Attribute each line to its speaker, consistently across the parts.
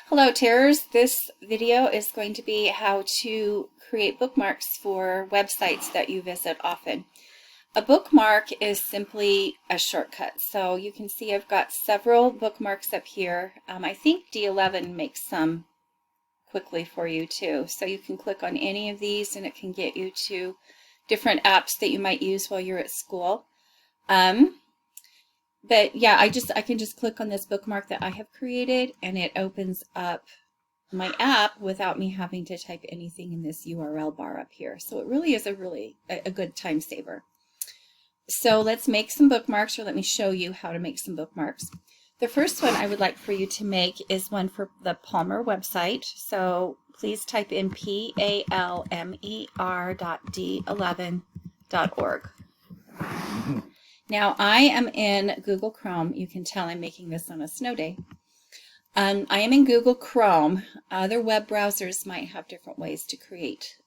Speaker 1: Hello Terrors, this video is going to be how to create bookmarks for websites that you visit often. A bookmark is simply a shortcut. So you can see I've got several bookmarks up here. I think D11 makes some quickly for you too. So you can click on any of these and it can get you to different apps that you might use while you're at school. But yeah, I can just click on this bookmark that I have created and it opens up my app without me having to type anything in this URL bar up here. So it really is a good time saver. So let's make some bookmarks, or let me show you how to make some bookmarks. The first one I would like for you to make is one for the Palmer website. So please type in palmer.d11.org. Now I am in Google Chrome. You can tell I'm making this on a snow day. I am in Google Chrome. Other web browsers might have different ways to create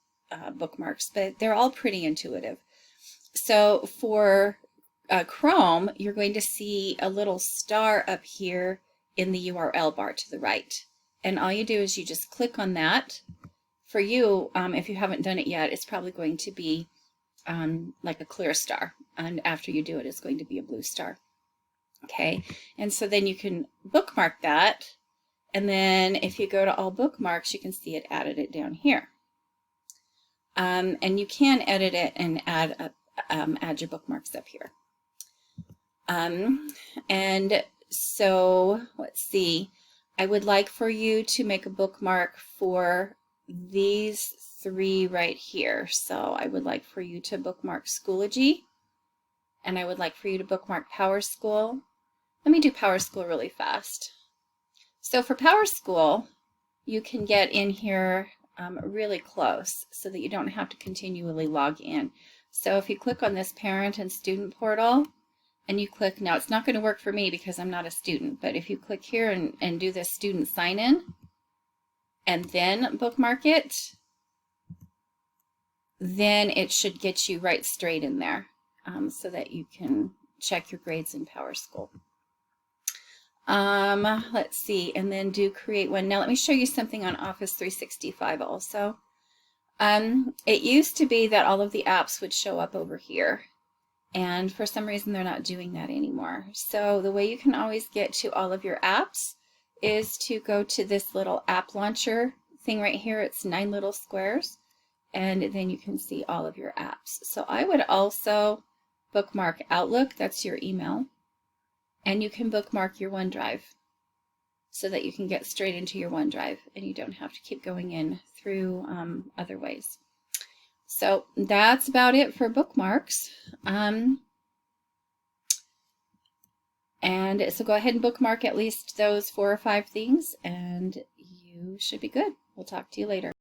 Speaker 1: bookmarks, but they're all pretty intuitive. So for Chrome, you're going to see a little star up here in the URL bar to the right. And all you do is you just click on that. For you, if you haven't done it yet, it's probably going to be like a clear star, and after you do it, it's going to be a blue star. Okay, and so then you can bookmark that, and then if you go to all bookmarks, you can see it added it down here. And you can edit it and add your bookmarks up here. And so let's see, I would like for you to make a bookmark for these three right here. So I would like for you to bookmark Schoology, and I would like for you to bookmark Power School. Let me do Power School really fast. So for Power School, you can get in here really close so that you don't have to continually log in. So if you click on this parent and student portal and you click, now it's not going to work for me because I'm not a student, but if you click here and do this student sign in and then bookmark it, then it should get you right straight in there so that you can check your grades in Power School. Let's see, and then do create one. Now let me show you something on Office 365 also. It used to be that all of the apps would show up over here, and for some reason they're not doing that anymore. So the way you can always get to all of your apps is to go to this little app launcher thing right here. It's 9 little squares, and then you can see all of your apps. So I would also bookmark Outlook, that's your email, and you can bookmark your OneDrive so that you can get straight into your OneDrive and you don't have to keep going in through other ways. So that's about it for bookmarks. And so go ahead and bookmark at least those 4 or 5 things and you should be good. We'll talk to you later.